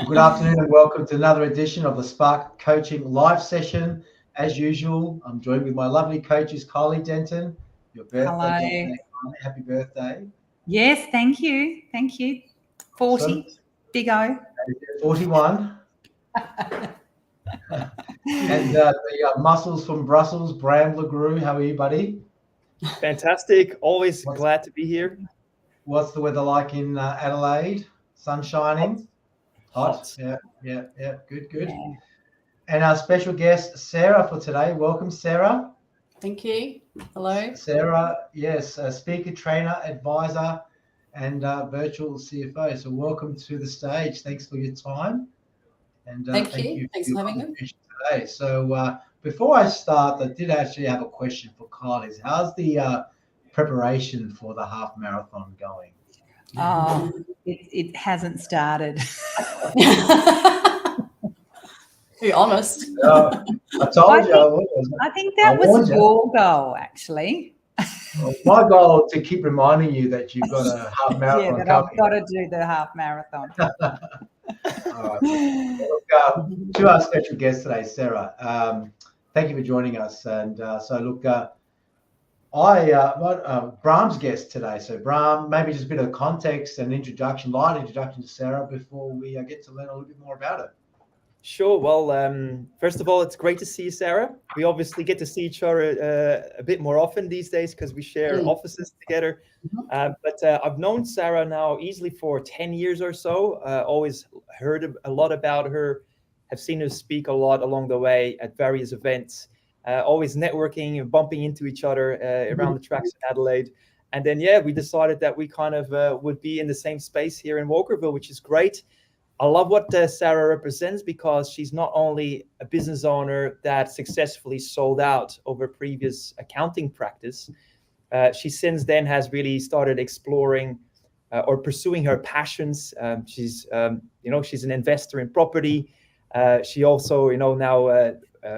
Good afternoon and welcome to another edition of the Spark Coaching live session. As usual, I'm joined with my lovely coaches, Kylie Denton. Your birthday today, Kylie. Happy birthday. Yes, thank you. Thank you. 40, Awesome. big O. 41. And the muscles from Brussels, Bram LeGroux. How are you, buddy? Fantastic. Always glad to be here. What's the weather like in Adelaide? Sun shining? Hot. Yeah. Good. Yeah. And our special guest, Sarah, for today. Welcome, Sarah. Thank you. Hello. Sarah, yes, a speaker, trainer, advisor, and virtual CFO. So welcome to the stage. Thanks for your time. And thank you. Thanks for having me today. So before I start, I did actually have a question for Kylie. How's the preparation for the half marathon going? Oh, it hasn't started. Be honest. I told you. I think that was your goal, actually. Well, my goal to keep reminding you that you've got a half marathon. Yeah, that I've got to do the half marathon. All right. Look, to our special guest today, Sarah. Thank you for joining us. And Bram's guest today. So Bram, maybe just a bit of context and light introduction to Sarah before we get to learn a little bit more about it. Sure. Well, first of all, it's great to see you, Sarah. We obviously get to see each other a bit more often these days because we share offices together. But I've known Sarah now easily for 10 years or so. Always heard a lot about her, have seen her speak a lot along the way at various events, always networking and bumping into each other around the tracks in Adelaide. And then, we decided that we kind of would be in the same space here in Walkerville, which is great. I love what Sarah represents because she's not only a business owner that successfully sold out over previous accounting practice, she since then has really started exploring or pursuing her passions. She's an investor in property. She also, now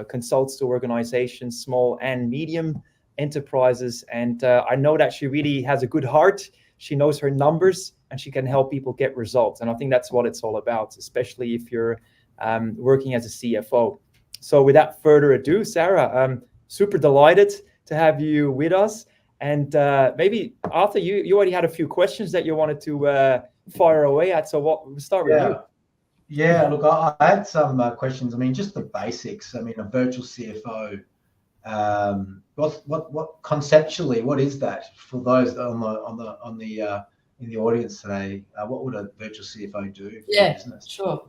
consults to organizations, small and medium enterprises. And I know that she really has a good heart. She knows her numbers and she can help people get results. And I think that's what it's all about, especially if you're working as a CFO. So without further ado, Sarah, I'm super delighted to have you with us. And maybe Arthur, you already had a few questions that you wanted to fire away at. So we'll start with you. Yeah, look, I had some questions. I mean, just the basics. I mean, a virtual CFO. What conceptually, what is that for those in the audience today? What would a virtual CFO do for your business? Sure.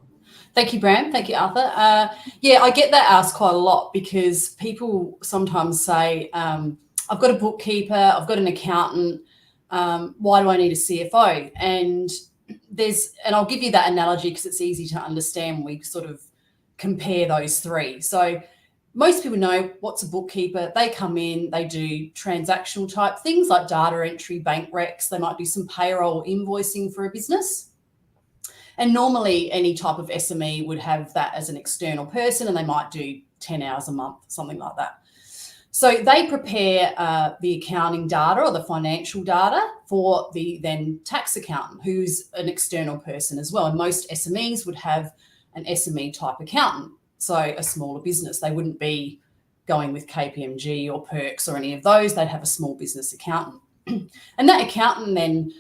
Thank you, Bram. Thank you, Arthur. I get that asked quite a lot because people sometimes say, I've got a bookkeeper, I've got an accountant. Why do I need a CFO? And I'll give you that analogy because it's easy to understand. We sort of compare those three. So most people know what's a bookkeeper. They come in, they do transactional type things like data entry, bank recs. They might do some payroll invoicing for a business. And normally any type of SME would have that as an external person and they might do 10 hours a month, something like that. So they prepare the accounting data or the financial data for the then tax accountant, who's an external person as well. And most SMEs would have an SME type accountant. So a smaller business, they wouldn't be going with KPMG or Perks or any of those. They'd have a small business accountant. And that accountant then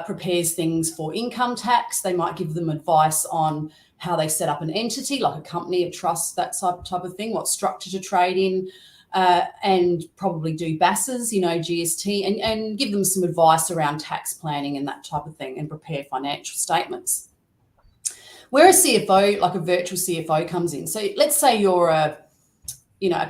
prepares things for income tax. They might give them advice on how they set up an entity, like a company, a trust, that type of thing, what structure to trade in, and probably do BASs, GST, and give them some advice around tax planning and that type of thing and prepare financial statements. Where a CFO, like a virtual CFO, comes in. So let's say you're a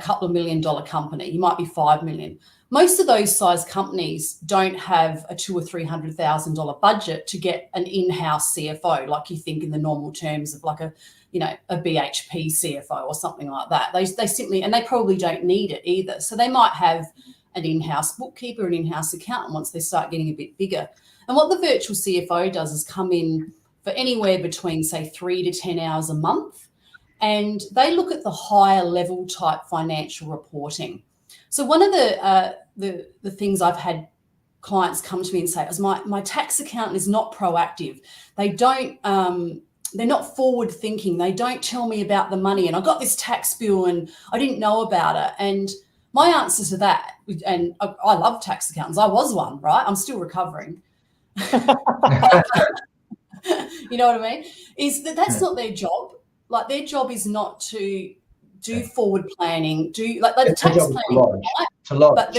couple of $1 million company. You might be 5 million. Most of those size companies don't have a $200,000 or $300,000 budget to get an in-house CFO, like you think in the normal terms of like a BHP CFO or something like that. They simply, and they probably don't need it either. So they might have an in-house bookkeeper, an in-house accountant once they start getting a bit bigger. And what the virtual CFO does is come in for anywhere between, say, 3 to 10 hours a month. And they look at the higher level type financial reporting. So one of the things I've had clients come to me and say is my tax accountant is not proactive. They don't they're not forward thinking. They don't tell me about the money, and I got this tax bill and I didn't know about it. And my answer to that, and I love tax accountants. I was one, right? I'm still recovering. You know what I mean? Is that's not their job. Like, their job is not to do forward planning, do like tax planning, to lodge. But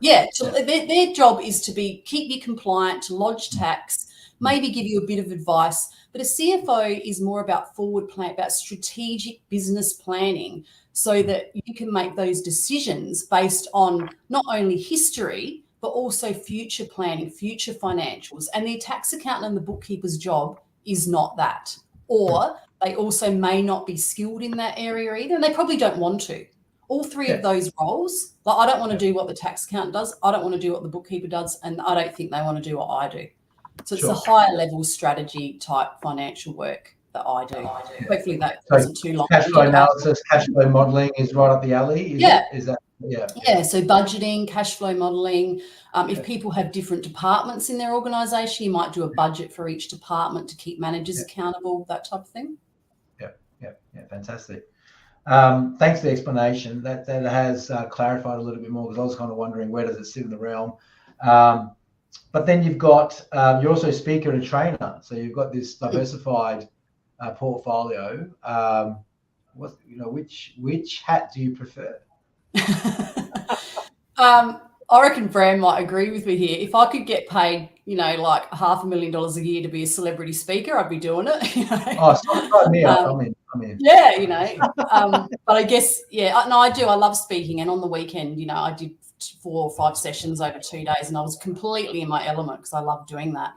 their job is to keep you compliant, to lodge tax, maybe give you a bit of advice. But a CFO is more about forward plan, about strategic business planning, so that you can make those decisions based on not only history, but also future planning, future financials. And the tax accountant and the bookkeeper's job is not that. Or they also may not be skilled in that area either, and they probably don't want to. All three of those roles, like, I don't want to do what the tax accountant does, I don't want to do what the bookkeeper does, and I don't think they want to do what I do. So it's a higher level strategy type financial work that I do. Hopefully that wasn't too long. Cash flow analysis, cash flow modelling is right up the alley. Is that? So budgeting, cash flow modelling. If people have different departments in their organisation, you might do a budget for each department to keep managers accountable, that type of thing. Yeah, fantastic. Thanks for the explanation. That has clarified a little bit more, because I was kind of wondering, where does it sit in the realm? But then you've got, you're also a speaker and a trainer. So you've got this diversified portfolio. Which hat do you prefer? I reckon Bram might agree with me here. If I could get paid, like $500,000 a year to be a celebrity speaker, I'd be doing it. Oh, so me. I'm in. Yeah, but I guess, I do. I love speaking. And on the weekend, I did 4 or 5 sessions over 2 days, and I was completely in my element because I love doing that.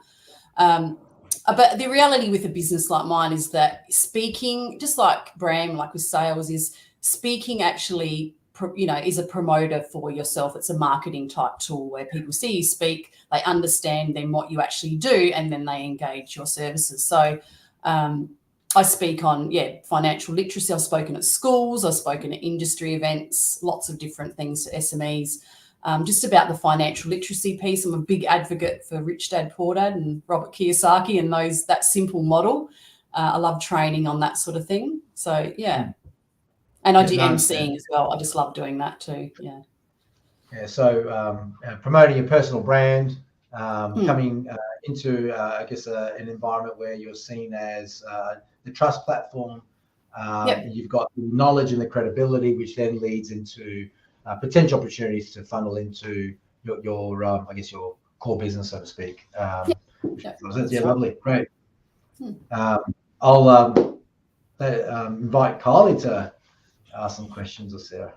But the reality with a business like mine is that speaking, just like Bram, like with sales, is speaking actually, is a promoter for yourself. It's a marketing type tool where people see you speak, they understand then what you actually do, and then they engage your services. So I speak on, financial literacy. I've spoken at schools, I've spoken at industry events, lots of different things to SMEs. Just about the financial literacy piece, I'm a big advocate for Rich Dad, Poor Dad and Robert Kiyosaki and that simple model. I love training on that sort of thing. So, And I do emceeing as well. I just love doing that too. So promoting your personal brand, coming into, an environment where you're seen as the trust platform. You've got the knowledge and the credibility, which then leads into potential opportunities to funnel into your core business, so to speak. Lovely, great. I'll invite Kylie to ask some questions, or Sarah.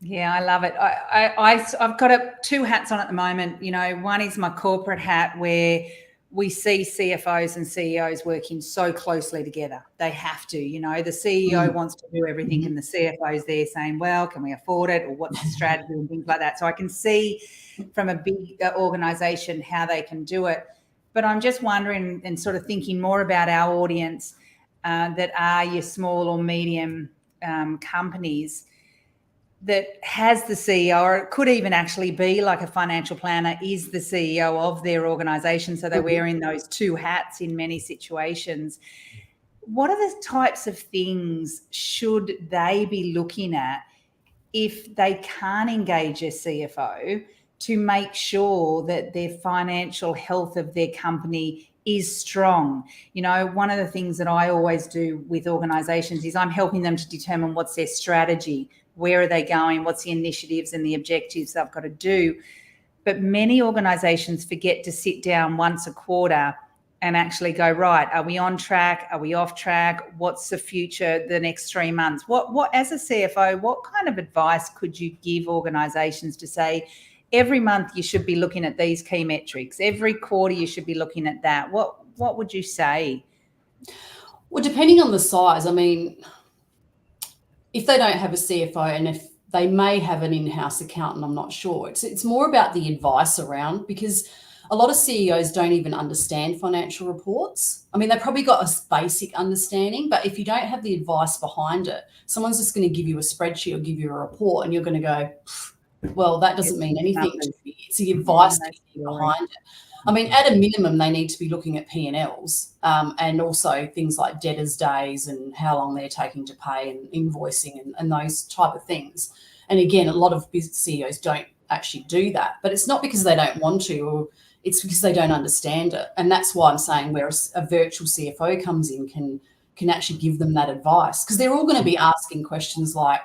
Yeah, I love it. I've got 2 hats on at the moment. One is my corporate hat, where we see CFOs and CEOs working so closely together. They have to, the CEO wants to do everything, and the CFO's there saying, well, can we afford it? Or what's the strategy and things like that. So I can see from a big organization how they can do it. But I'm just wondering and sort of thinking more about our audience that are your small or medium companies that has the CEO, or it could even actually be like a financial planner is the CEO of their organization. So they're wearing those 2 hats in many situations. What are the types of things should they be looking at if they can't engage a CFO to make sure that their financial health of their company is strong? One of the things that I always do with organizations is I'm helping them to determine what's their strategy. Where are they going? What's the initiatives and the objectives they've got to do? But many organizations forget to sit down once a quarter and actually go, right, are we on track? Are we off track? What's the future, the next 3 months? What as a CFO, what kind of advice could you give organizations to say, every month you should be looking at these key metrics, every quarter you should be looking at that? What would you say? Well, depending on the size, if they don't have a CFO, and if they may have an in-house accountant, I'm not sure. It's more about the advice around, because a lot of CEOs don't even understand financial reports. They probably got a basic understanding, but if you don't have the advice behind it, someone's just going to give you a spreadsheet or give you a report, and you're going to go, well, that doesn't mean anything to me. It's the advice behind it. I mean, at a minimum, they need to be looking at P&Ls and also things like debtors days and how long they're taking to pay and invoicing and those type of things. And again, a lot of business CEOs don't actually do that, but it's not because they don't want to, or it's because they don't understand it. And that's why I'm saying where a virtual CFO comes in can actually give them that advice, because they're all going to be asking questions like,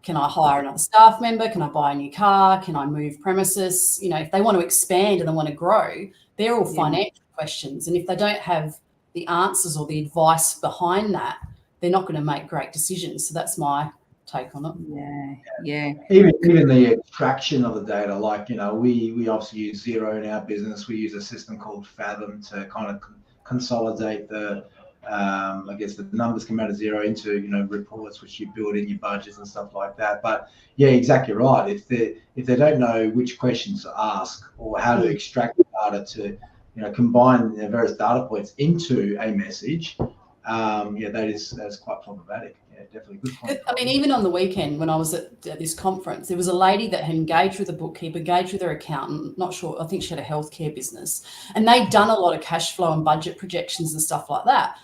can I hire another staff member? Can I buy a new car? Can I move premises? You know, if they want to expand and they want to grow, they're all financial questions. And if they don't have the answers or the advice behind that, they're not going to make great decisions. So that's my take on it. Yeah. Even the extraction of the data, like, you know, we obviously use Xero in our business. We use a system called Fathom to kind of consolidate the I guess the numbers come out of Xero into, you know, reports which you build in your budgets and stuff like that. But yeah, exactly right. If they don't know which questions to ask or how to extract the data to, you know, combine the various data points into a message, that's quite problematic. Yeah, definitely good point. I mean, even on the weekend when I was at this conference, there was a lady that had engaged with a bookkeeper, engaged with her accountant, not sure, I think she had a healthcare business, and they'd done a lot of cash flow and budget projections and stuff like that.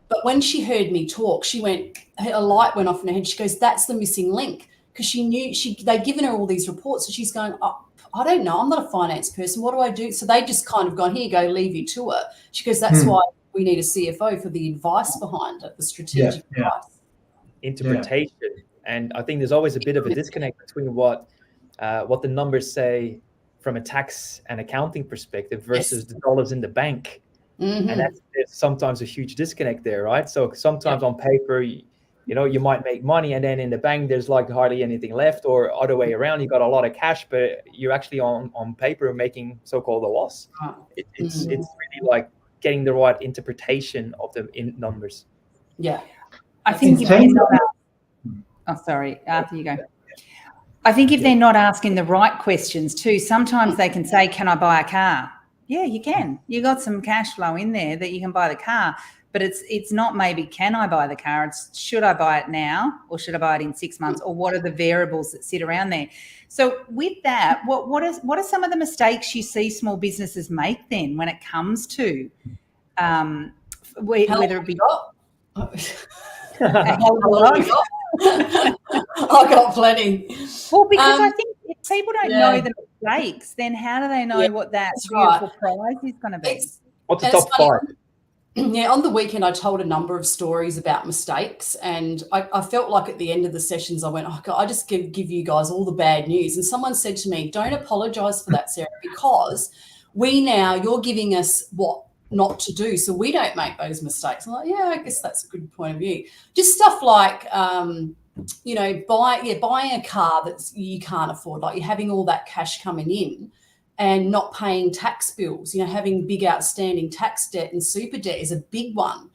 But when she heard me talk, a light went off in her head. She goes, that's the missing link, because she knew they'd given her all these reports. So she's going, oh, I don't know. I'm not a finance person. What do I do? So they just kind of gone, here you go, leave you to it. She goes, that's why we need a CFO, for the advice behind it, the strategic advice. Interpretation. And I think there's always a bit of a disconnect between what the numbers say from a tax and accounting perspective versus the dollars in the bank. Mm-hmm. And there's sometimes a huge disconnect there, right? So sometimes on paper, you know, you might make money, and then in the bank, there's like hardly anything left, or other way around, you got a lot of cash, but you're actually on paper making so-called a loss. It's really like getting the right interpretation of the numbers. Yeah. I think if they're not sorry, Arthur, you go. I think if they're not asking the right questions too, sometimes they can say, can I buy a car? Yeah, you can. You got some cash flow in there that you can buy the car, but it's not maybe can I buy the car? It's should I buy it now, or should I buy it in 6 months, or what are the variables that sit around there? So with that, what are some of the mistakes you see small businesses make then when it comes to whether it be I got plenty. Well, because I think if people don't know the mistakes, then how do they know what that beautiful prize is going to be? What's the top 5? Yeah, on the weekend, I told a number of stories about mistakes, and I felt like at the end of the sessions, I went, oh God, I just give you guys all the bad news. And someone said to me, don't apologize for that, Sarah, because you're giving us what not to do, so we don't make those mistakes. I'm like, yeah, I guess that's a good point of view. Just stuff like, you know, buying a car that you can't afford, like you're having all that cash coming in and not paying tax bills, you know, having big outstanding tax debt and super debt is a big one.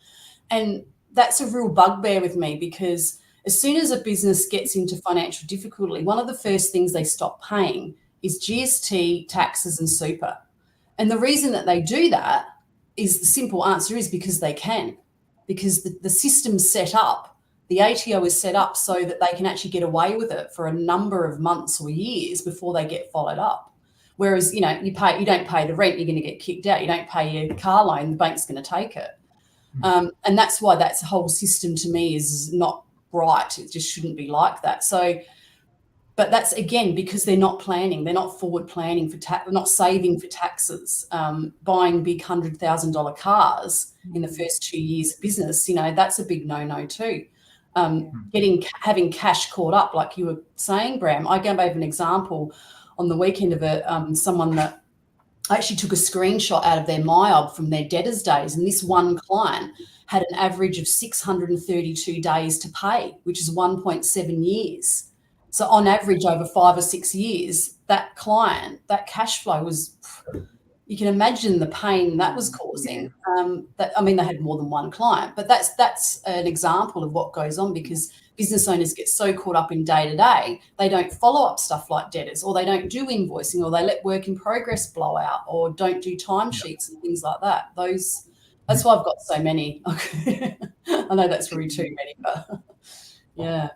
And that's a real bugbear with me, because as soon as a business gets into financial difficulty, one of the first things they stop paying is GST, taxes and super. And the reason that they do that is, the simple answer is because they can, because the system's set up, the ATO is set up so that they can actually get away with it for a number of months or years before they get followed up. Whereas, you know, you don't pay the rent, you're going to get kicked out. You don't pay your car loan, the bank's going to take it. And that's why that whole system to me is not right. It just shouldn't be like that. So, but that's, again, because they're not planning. They're not forward planning for tax. They're not saving for taxes, buying big $100,000 cars in the first 2 years of business. You know, that's a big no-no too. Having cash caught up, like you were saying, Bram. I gave an example on the weekend of someone that actually took a screenshot out of their MyOb from their debtors days, and this one client had an average of 632 days to pay, which is 1.7 years. So on average, over 5 or 6 years, that client, that cash flow was, you can imagine the pain that was causing. They had more than one client, but that's an example of what goes on, because business owners get so caught up in day-to-day, they don't follow up stuff like debtors, or they don't do invoicing, or they let work in progress blow out, or don't do timesheets and things like that. That's why I've got so many. I know that's really too many, but yeah.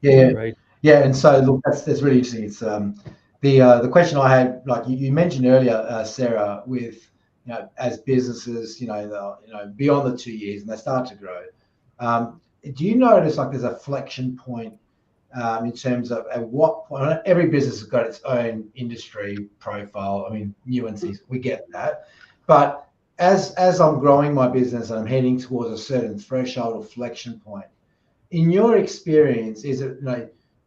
Yeah. Right. Yeah, and so look, that's really interesting. It's The question I had, like you mentioned earlier, Sarah, with as businesses, beyond the 2 years and they start to grow, do you notice like there's a flexion point in terms of at what point? Every business has got its own industry profile. I mean, nuances, we get that, but as I'm growing my business and I'm heading towards a certain threshold or flexion point, in your experience, is it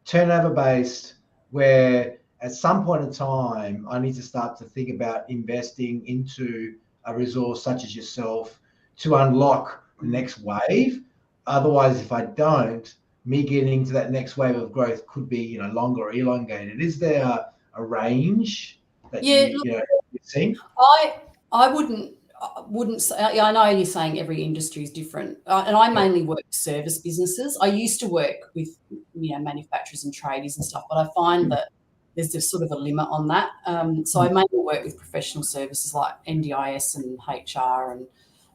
turnover based where at some point in time, I need to start to think about investing into a resource such as yourself to unlock the next wave? Otherwise, if I don't, me getting to that next wave of growth could be, longer or elongated. Is there a range that you've seen? I wouldn't say. I know you're saying every industry is different, and I mainly work with service businesses. I used to work with manufacturers and tradies and stuff, but I find that there's just sort of a limit on that. So I mainly work with professional services like NDIS and HR and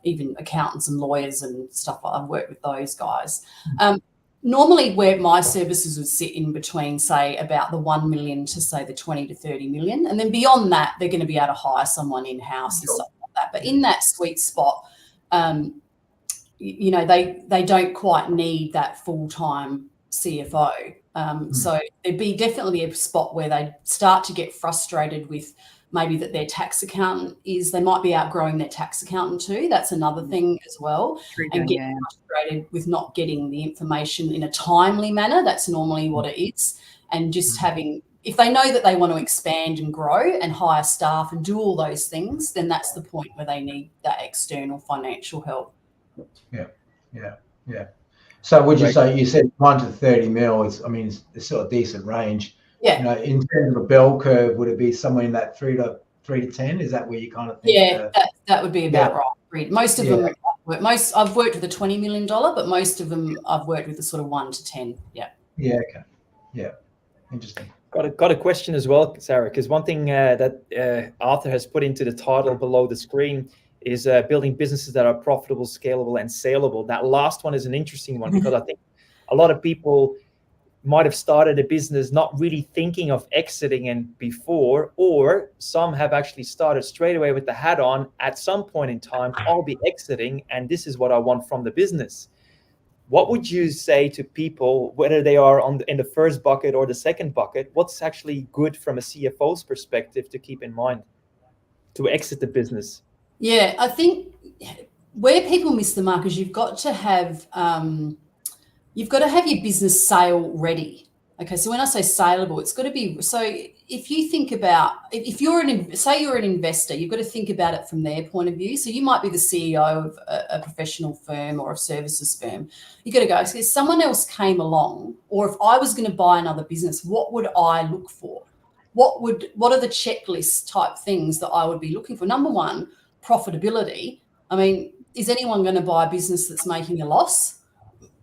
even accountants and lawyers and stuff. I've worked with those guys. Normally where my services would sit in between, say, about the 1 million to say the 20 to 30 million. And then beyond that, they're going to be able to hire someone in-house and stuff like that. But in that sweet spot, they don't quite need that full-time CFO. So there'd be definitely a spot where they start to get frustrated with maybe that their tax accountant they might be outgrowing their tax accountant too. That's another thing as well. And get frustrated with not getting the information in a timely manner. That's normally what it is. And just if they know that they want to expand and grow and hire staff and do all those things, then that's the point where they need that external financial help. Yeah. So would you say, you said 1 to 30 mil it's still a decent range. Yeah. In terms of a bell curve, would it be somewhere in that 3 to 10? Is that where you kind of think? Yeah, that would be about right. Most of them, I've worked with a $20 million, but most of them I've worked with a sort of 1 to 10. Yeah. Yeah. Okay. Yeah. Interesting. Got a question as well, Sarah, because one thing that Arthur has put into the title below the screen is building businesses that are profitable, scalable, and saleable. That last one is an interesting one because I think a lot of people might have started a business not really thinking of exiting and before, or some have actually started straight away with the hat on at some point in time, I'll be exiting and this is what I want from the business. What would you say to people, whether they are in the first bucket or the second bucket, what's actually good from a CFO's perspective to keep in mind to exit the business? Yeah, I think where people miss the mark is you've got to have your business sale ready. Okay, so when I say saleable, it's got to be, so if you think about, if you're say you're an investor, you've got to think about it from their point of view. So you might be the CEO of a professional firm or a services firm. You've got to go, so if someone else came along, or if I was going to buy another business, what would I look for? What are the checklist type things that I would be looking for? Number one, profitability. I mean, is anyone going to buy a business that's making a loss?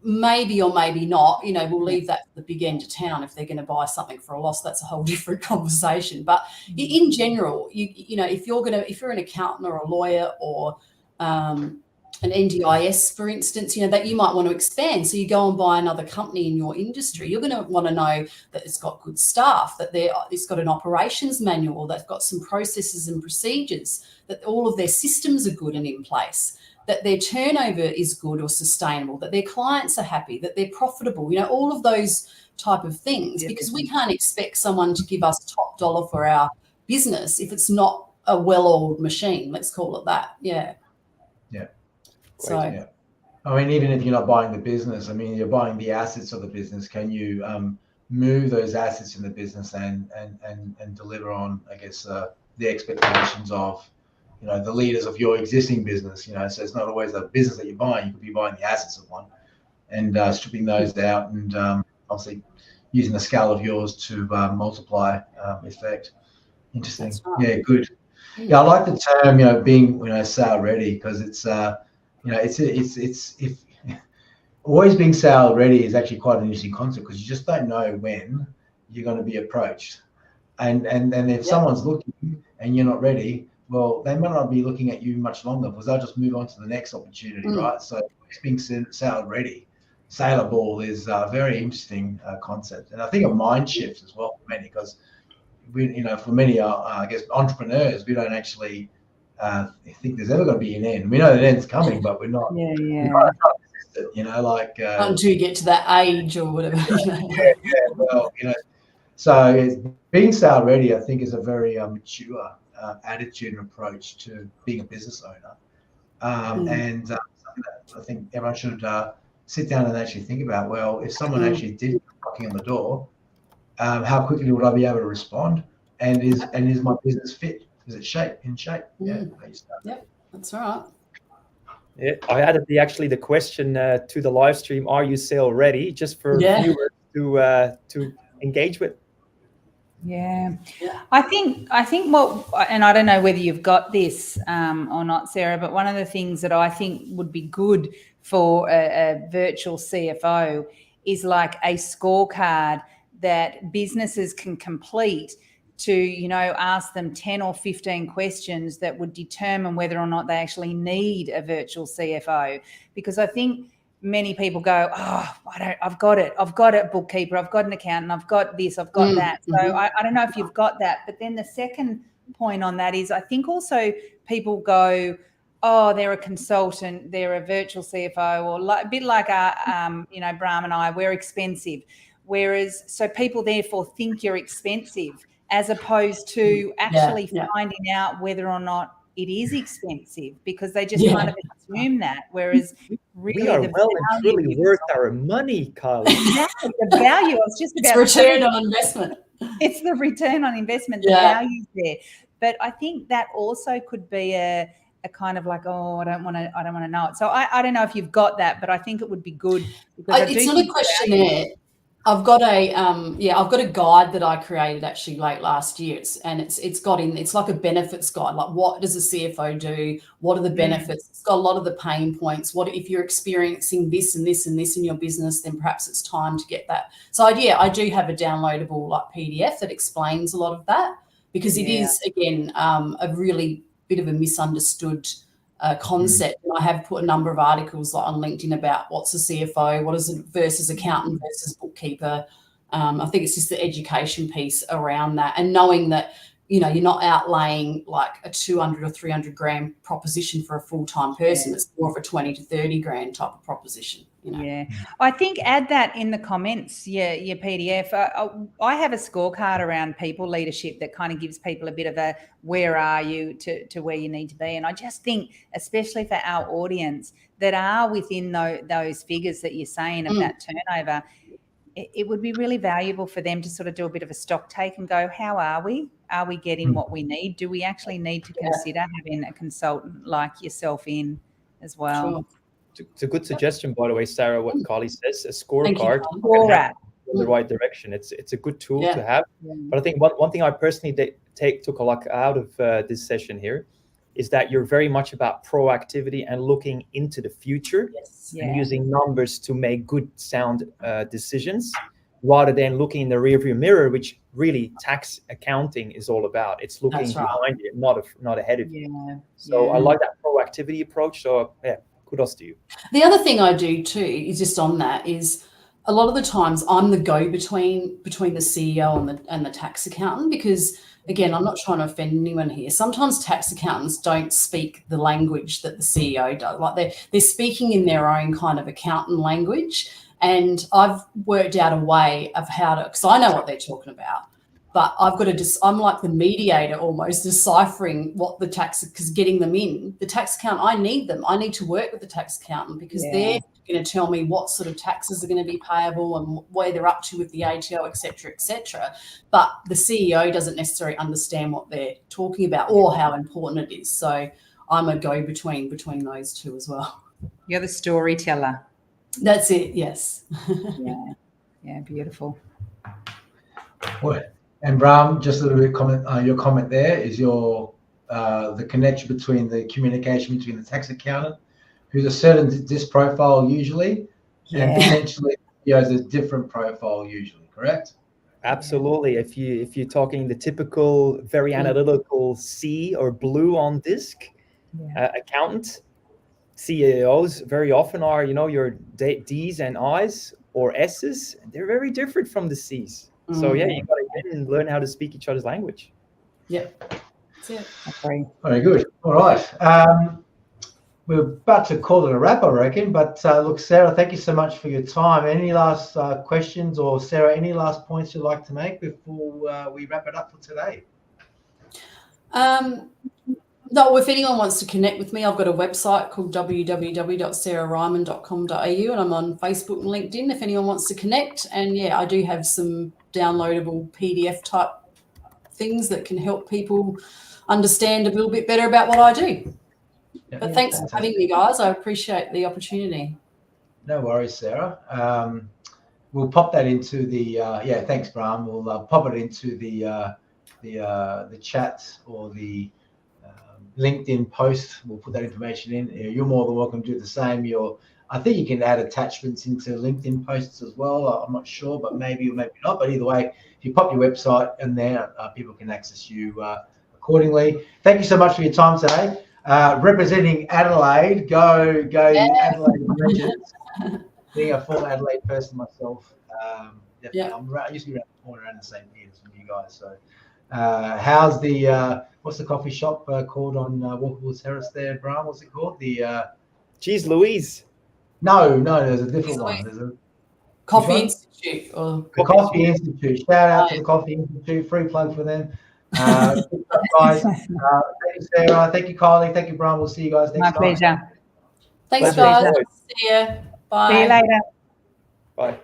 Maybe or maybe not. We'll leave that to the big end of town. If they're going to buy something for a loss, that's a whole different conversation. But in general, if you're an accountant or a lawyer or an NDIS, for instance, that you might want to expand. So you go and buy another company in your industry. You're going to want to know that it's got good staff, that it's got an operations manual, that's got some processes and procedures, that all of their systems are good and in place, that their turnover is good or sustainable, that their clients are happy, that they're profitable, all of those type of things, because we can't expect someone to give us top dollar for our business if it's not a well-oiled machine, let's call it that. Yeah. So, yeah. I mean, even if you're not buying the business, you're buying the assets of the business. Can you move those assets in the business and deliver on, I guess, the expectations of, the leaders of your existing business? So it's not always a business that you're buying. You could be buying the assets of one and stripping those out and obviously using the scale of yours to multiply effect. Interesting. Right. Yeah, good. Yeah, I like the term, being, sale ready, because it's if always being sale ready is actually quite an interesting concept, because you just don't know when you're going to be approached, and if someone's looking and you're not ready, well, they might not be looking at you much longer, because they'll just move on to the next opportunity, right? So being sale ready, saleable is a very interesting concept, and I think a mind shift as well for many, because for many, I guess, entrepreneurs, we don't actually think there's ever going to be an end. We know that end's coming, but we're not. Like until you get to that age or whatever. Well, so being sale ready, I think, is a very mature attitude and approach to being a business owner, and something that I think everyone should sit down and actually think about. Well, if someone actually did knocking on the door, how quickly would I be able to respond? And is my business fit? Is it in shape? Yeah. Yep, that's right. Yeah, I added the question to the live stream. Are you sale ready? Just for viewers to engage with. Yeah, I think what, and I don't know whether you've got this or not, Sarah, but one of the things that I think would be good for a virtual CFO is like a scorecard that businesses can complete to, ask them 10 or 15 questions that would determine whether or not they actually need a virtual CFO. Because I think many people go, I've got it. I've got a bookkeeper. I've got an accountant. I've got this. I've got that. So I don't know if you've got that. But then the second point on that is I think also people go, they're a consultant. They're a virtual CFO, or a bit like Bram and I, we're expensive. Whereas, so people therefore think you're expensive, as opposed to actually finding out whether or not it is expensive, because they just kind of assume that. Whereas really we are well and truly worth our money, Kylie. Exactly, the value. It's just about return on investment. It's the return on investment. The value's there. But I think that also could be a kind of like, I don't want to know it. So I don't know if you've got that, but I think it would be good. It's not a questionnaire. I've got a guide that I created actually late last year. It's like a benefits guide. Like, what does a CFO do? What are the benefits? It's got a lot of the pain points. What if you're experiencing this and this and this in your business, then perhaps it's time to get that. So I do have a downloadable like PDF that explains a lot of that, because it is, again, a really bit of a misunderstood concept. And I have put a number of articles on LinkedIn about what's a CFO, what is it versus accountant versus bookkeeper. I think it's just the education piece around that, and knowing that, you're not outlaying like a 200 or 300 grand proposition for a full-time person. It's more of a 20 to 30 grand type of proposition. Yeah, I think add that in the comments. Yeah, your PDF. I have a scorecard around people leadership that kind of gives people a bit of a where are you to where you need to be. And I just think, especially for our audience that are within those figures that you're saying of that turnover, it would be really valuable for them to sort of do a bit of a stock take and go, how are we? Are we getting what we need? Do we actually need to consider having a consultant like yourself in as well? Sure. It's a good suggestion, by the way, Sarah, what Kylie says, a scorecard in the right direction. It's a good tool to have. Yeah. But I think one thing I personally took a lot out of this session here is that you're very much about proactivity and looking into the future and using numbers to make good, sound decisions, rather than looking in the rearview mirror, which really tax accounting is all about. It's looking behind you, not ahead of you. So I like that proactivity approach. So kudos to you. The other thing I do too is just on that is a lot of the times I'm the go-between between the CEO and the tax accountant, because again, I'm not trying to offend anyone here. Sometimes tax accountants don't speak the language that the CEO does. Like they're speaking in their own kind of accountant language. And I've worked out a way of how to, because I know what they're talking about, but I've got to I'm like the mediator almost, deciphering what the tax, because getting them in. The tax accountant, I need them. I need to work with the tax accountant, because they're going to tell me what sort of taxes are going to be payable and where they're up to with the ATO, et cetera, et cetera. But the CEO doesn't necessarily understand what they're talking about or how important it is. So I'm a go-between between those two as well. You're the storyteller. That's it, yes. Yeah, beautiful. Well, and Bram, just a little bit comment. Your comment there is the connection between the communication between the tax accountant, who's a certain disc profile usually, and potentially has a different profile usually. Correct? Absolutely. If you're talking the typical, very analytical C or blue on disc accountant, CEOs very often are, your D's and I's or S's. They're very different from the C's. So you got to get in and learn how to speak each other's language. Yeah, that's it. Agree. Very good. All right. We're about to call it a wrap, I reckon. But look, Sarah, thank you so much for your time. Any last questions, or Sarah, any last points you'd like to make before we wrap it up for today? No, if anyone wants to connect with me, I've got a website called www.sarahreimann.com.au, and I'm on Facebook and LinkedIn if anyone wants to connect. And yeah, I do have some downloadable PDF type things that can help people understand a little bit better about what I do. Yeah, but thanks for having me, guys. I appreciate the opportunity. No worries, Sarah. We'll pop that into the thanks, Bram. We'll pop it into the chat or the LinkedIn post. We'll put that information in. You're more than welcome to do the same. I think you can add attachments into LinkedIn posts as well. I'm not sure, but maybe or maybe not. But either way, if you pop your website in there, people can access you accordingly. Thank you so much for your time today. Representing Adelaide, go the Adelaide Legends. Being a former Adelaide person myself, definitely. I used to be around the corner around the same years from you guys. So, how's the what's the coffee shop called on Walkable Terrace there, Bram? What's it called? The Geez Louise. No, there's a different one. There's a Coffee Institute. The Coffee Institute. Shout out to the Coffee Institute. Free plug for them. Good stuff, guys. Thank you, Sarah. Thank you, Kylie. Thank you, Brian. We'll see you guys next time. My pleasure. Thanks, guys. See you. Bye. See you later. Bye.